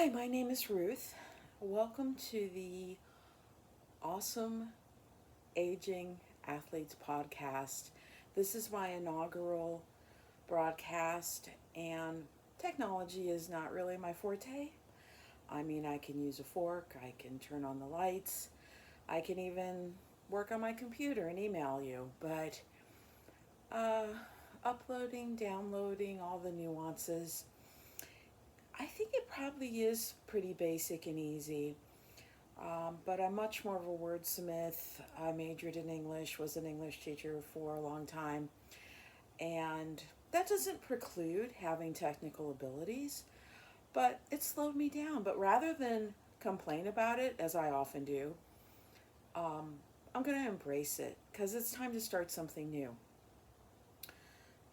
Hi, my name is Ruth. Welcome to the Awesome Aging Athletes podcast. This is my inaugural broadcast, and technology is not really my forte. I mean, I can use a fork, I can turn on the lights, I can even work on my computer and email you, but uh, uploading, downloading, all the nuances, I think it probably is pretty basic and easy. But I'm much more of a wordsmith. I majored in English, was an English teacher for a long time, and that doesn't preclude having technical abilities, but it slowed me down. But rather than complain about it, as I often do, um, I'm going to embrace it because it's time to start something new.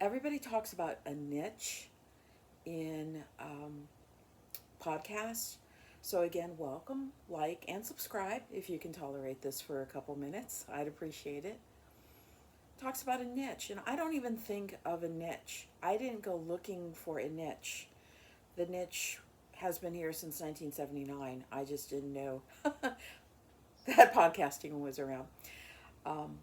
Everybody talks about a niche in podcasts. So, again, welcome, like, and subscribe if you can tolerate this for a couple minutes. I'd appreciate it. Talks about a niche, and I don't even think of a niche. I didn't go looking for a niche. The niche has been here since 1979. I just didn't know that podcasting was around. Um,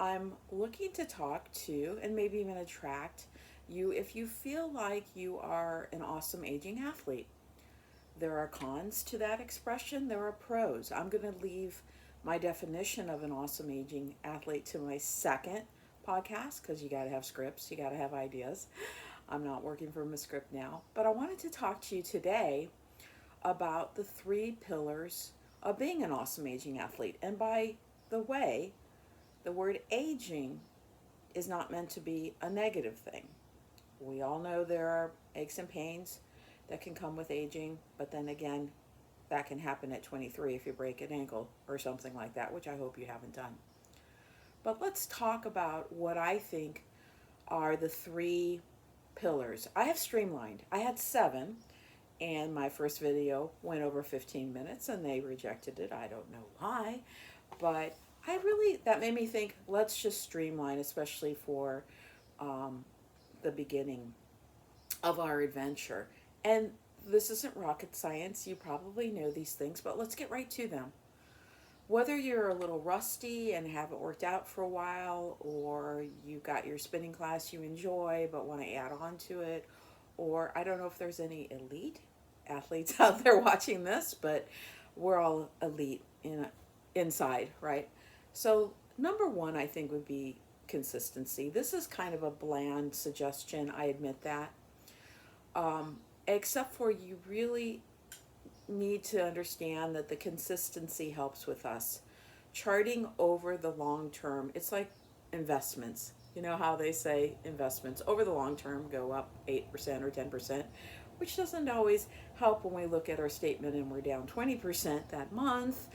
I'm looking to talk to and maybe even attract you if you feel like you are an awesome aging athlete. There are cons to that expression, there are pros. I'm going to leave my definition of an awesome aging athlete to my second podcast because you got to have scripts, you got to have ideas. I'm not working from a script now, but I wanted to talk to you today about the three pillars of being an awesome aging athlete. And by the way, the word aging is not meant to be a negative thing. We all know there are aches and pains that can come with aging, but then again, that can happen at 23 if you break an ankle or something like that, which I hope you haven't done. But let's talk about what I think are the three pillars. I have streamlined. I had seven, and my first video went over 15 minutes and they rejected it. I don't know why, but that made me think, let's just streamline, especially for um, the beginning of our adventure. And this isn't rocket science. You probably know these things, but let's get right to them. Whether you're a little rusty and haven't worked out for a while, or you got your spinning class you enjoy but want to add on to it, or I don't know if there's any elite athletes out there watching this, but we're all elite inside, right? So, number one, I think, would be consistency. This is kind of a bland suggestion, I admit that. Um, Except for you really need to understand that the consistency helps with us. Charting over the long term, it's like investments. You know how they say investments over the long term go up 8% or 10%, which doesn't always help when we look at our statement and we're down 20% that month,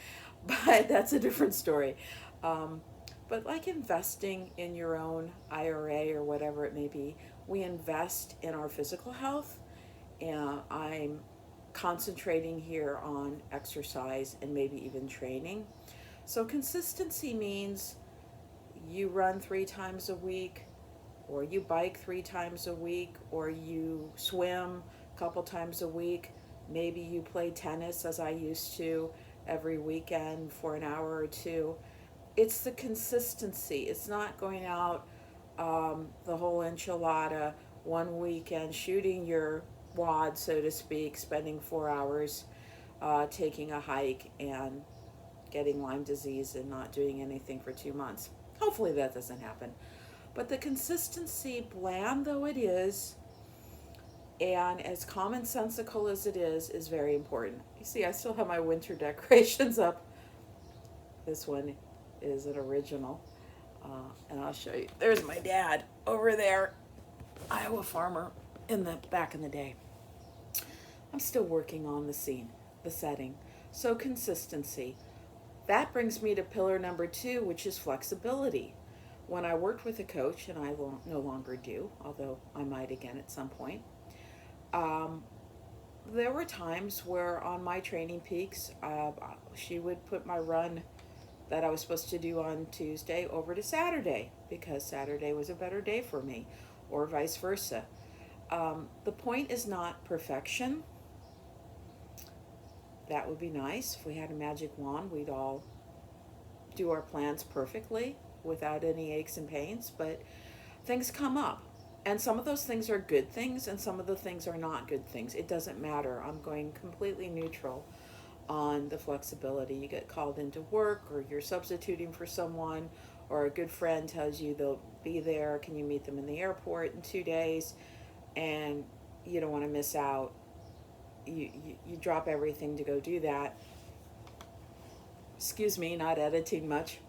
but that's a different story. Um, but like investing in your own IRA or whatever it may be, we invest in our physical health, and I'm concentrating here on exercise and maybe even training. So, consistency means you run 3 times a week, or you bike 3 times a week, or you swim a couple times a week. Maybe you play tennis, as I used to, every weekend for an hour or two. It's the consistency. It's not going out the whole enchilada one weekend, shooting your wad, so to speak, spending 4 hours taking a hike and getting Lyme disease and not doing anything for 2 months. Hopefully that doesn't happen. But the consistency, bland though it is, and as commonsensical as it is very important. You see, I still have my winter decorations up. This one is an original. And I'll show you. There's my dad over there, Iowa farmer back in the day. I'm still working on the scene, the setting. So consistency. That brings me to pillar number two, which is flexibility. When I worked with a coach, and I will no longer do, although I might again at some point, um, there were times where on my training peaks, she would put my run that I was supposed to do on Tuesday over to Saturday because Saturday was a better day for me, or vice versa. The point is not perfection, That would be nice. If we had a magic wand, we'd all do our plans perfectly without any aches and pains, but things come up. And some of those things are good things, and some of the things are not good things. It doesn't matter. I'm going completely neutral on the flexibility. You get called into work, or you're substituting for someone, or a good friend tells you they'll be there. Can you meet them in the airport in 2 days? And you don't want to miss out. You drop everything to go do that. Excuse me, not editing much.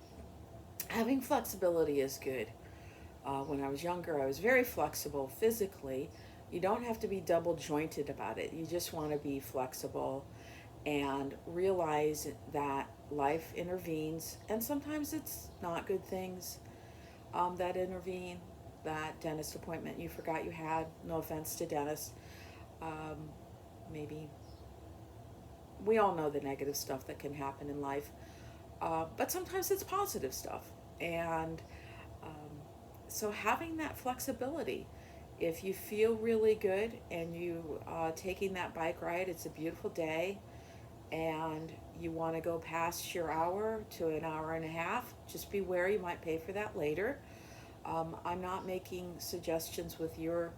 Having flexibility is good. When I was younger, I was very flexible physically. You don't have to be double jointed about it. You just want to be flexible and realize that life intervenes, and sometimes it's not good things that intervene. That dentist appointment you forgot you had, no offense to dentists, um, maybe we all know the negative stuff that can happen in life, but sometimes it's positive stuff. And so having that flexibility, if you feel really good and you taking that bike ride, it's a beautiful day, and you want to go past your hour to an hour and a half, just beware you might pay for that later. I'm not making suggestions with your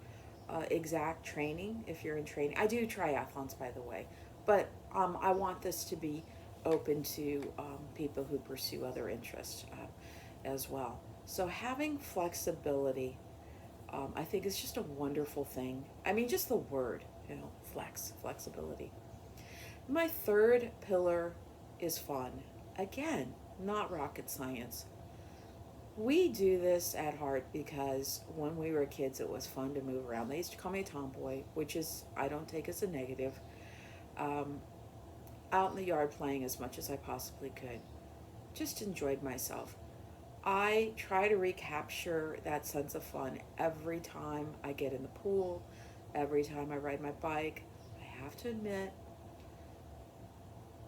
exact training. If you're in training, I do triathlons, by the way, but I want this to be open to people who pursue other interests as well. So having flexibility, I think is just a wonderful thing. I mean, just the word, flexibility. My third pillar is fun. Again, not rocket science. We do this at heart because when we were kids, it was fun to move around. They used to call me a tomboy, which is, I don't take as a negative. Um, Out in the yard playing as much as I possibly could. Just enjoyed myself. I try to recapture that sense of fun every time I get in the pool, every time I ride my bike. I have to admit,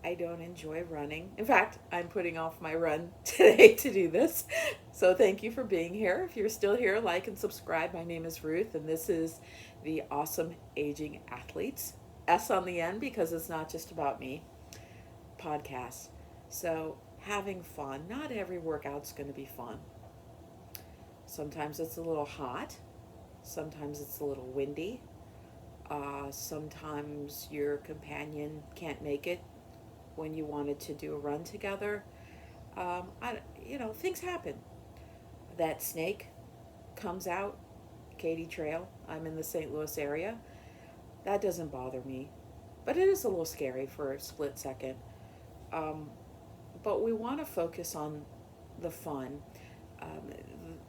I don't enjoy running. In fact, I'm putting off my run today to do this. So thank you for being here. If you're still here, like and subscribe. My name is Ruth, and this is the Awesome Aging Athletes, S on the end because it's not just about me, podcast. So having fun. Not every workout's going to be fun. Sometimes it's a little hot. Sometimes it's a little windy. Sometimes your companion can't make it when you wanted to do a run together. Things happen. That snake comes out, Katy Trail. I'm in the St. Louis area. That doesn't bother me, but it is a little scary for a split second. But we want to focus on the fun. Um,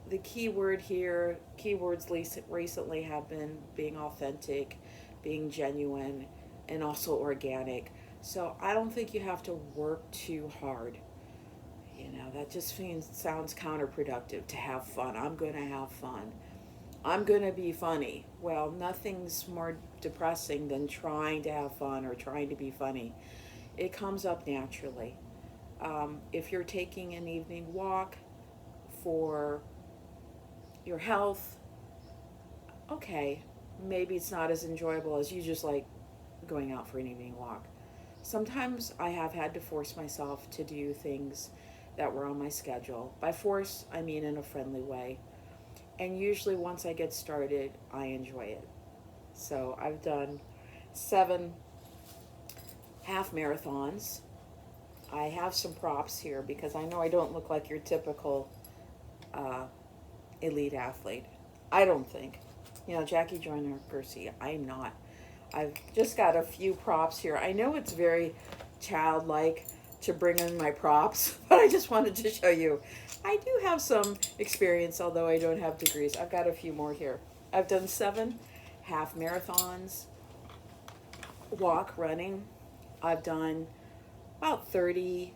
the key word here, keywords recently have been being authentic, being genuine, and also organic. So I don't think you have to work too hard. That just sounds counterproductive to have fun. I'm going to have fun. I'm going to be funny. Well, nothing's more depressing than trying to have fun or trying to be funny. It comes up naturally. If you're taking an evening walk for your health, okay, maybe it's not as enjoyable as you just like going out for an evening walk. Sometimes I have had to force myself to do things that were on my schedule. By force, I mean in a friendly way. And usually once I get started, I enjoy it. So I've done 7 half marathons. I have some props here because I know I don't look like your typical elite athlete. I don't think. Jackie Joyner Garcia, I'm not. I've just got a few props here. I know it's very childlike to bring in my props, but I just wanted to show you. I do have some experience, although I don't have degrees. I've got a few more here. I've done 7 half marathons, running. I've done about 30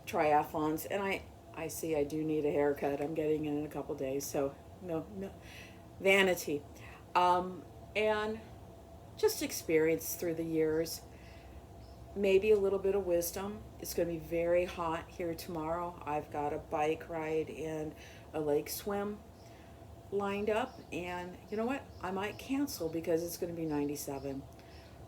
triathlons, and I see I do need a haircut. I'm getting it in a couple days, so no vanity. And just experience through the years, maybe a little bit of wisdom. It's going to be very hot here tomorrow. I've got a bike ride and a lake swim lined up, and you know what? I might cancel because it's going to be 97.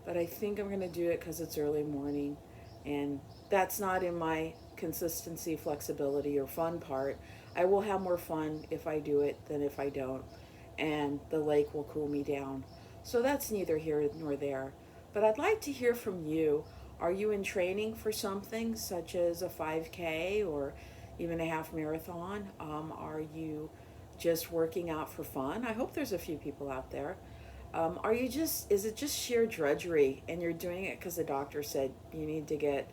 but I think I'm going to do it because it's early morning, and that's not in my consistency, flexibility, or fun part. I will have more fun if I do it than if I don't, and the lake will cool me down. So that's neither here nor there. But I'd like to hear from you. Are you in training for something such as a 5K or even a half marathon? Are you just working out for fun? I hope there's a few people out there. Is it just sheer drudgery and you're doing it because the doctor said you need to get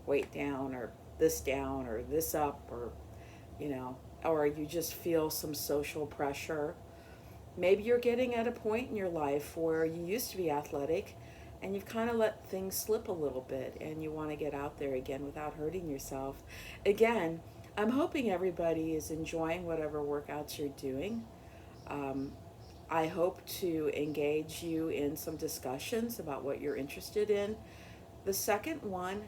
weight down or this up you know, or you just feel some social pressure? Maybe you're getting at a point in your life where you used to be athletic and you've kind of let things slip a little bit and you want to get out there again without hurting yourself. Again, I'm hoping everybody is enjoying whatever workouts you're doing. Um, I hope to engage you in some discussions about what you're interested in. The second one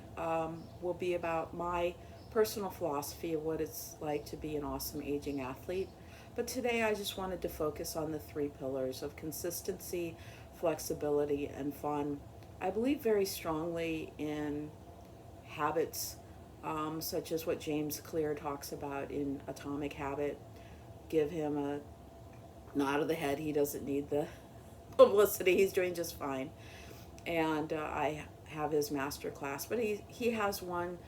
will be about my personal philosophy of what it's like to be an awesome aging athlete. But today I just wanted to focus on the three pillars of consistency, flexibility, and fun. I believe very strongly in habits, such as what James Clear talks about in Atomic Habit. Give him a nod of the head. He doesn't need the publicity. He's doing just fine. And I have his master class, but he has one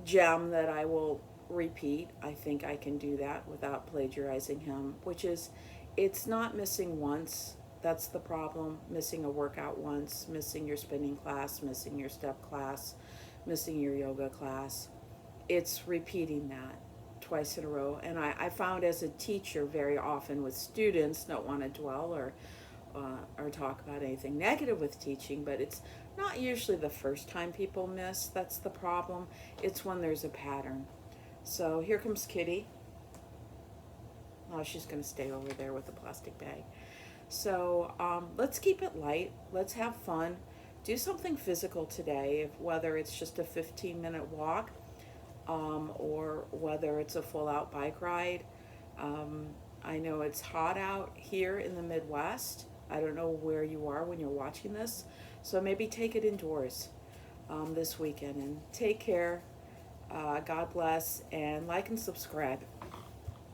gem that I will repeat. I think I can do that without plagiarizing him, which is it's not missing once. That's the problem. Missing a workout once, missing your spinning class, missing your step class, missing your yoga class. It's repeating that twice in a row. And I found as a teacher very often with students, don't want to dwell or talk about anything negative with teaching, but it's not usually the first time people miss. That's the problem. It's when there's a pattern. So here comes Kitty. Oh, she's going to stay over there with the plastic bag. So let's keep it light. Let's have fun. Do something physical today, whether it's just a 15-minute walk or whether it's a full-out bike ride. I know it's hot out here in the Midwest. I don't know where you are when you're watching this. So maybe take it indoors this weekend and take care. God bless, and like and subscribe.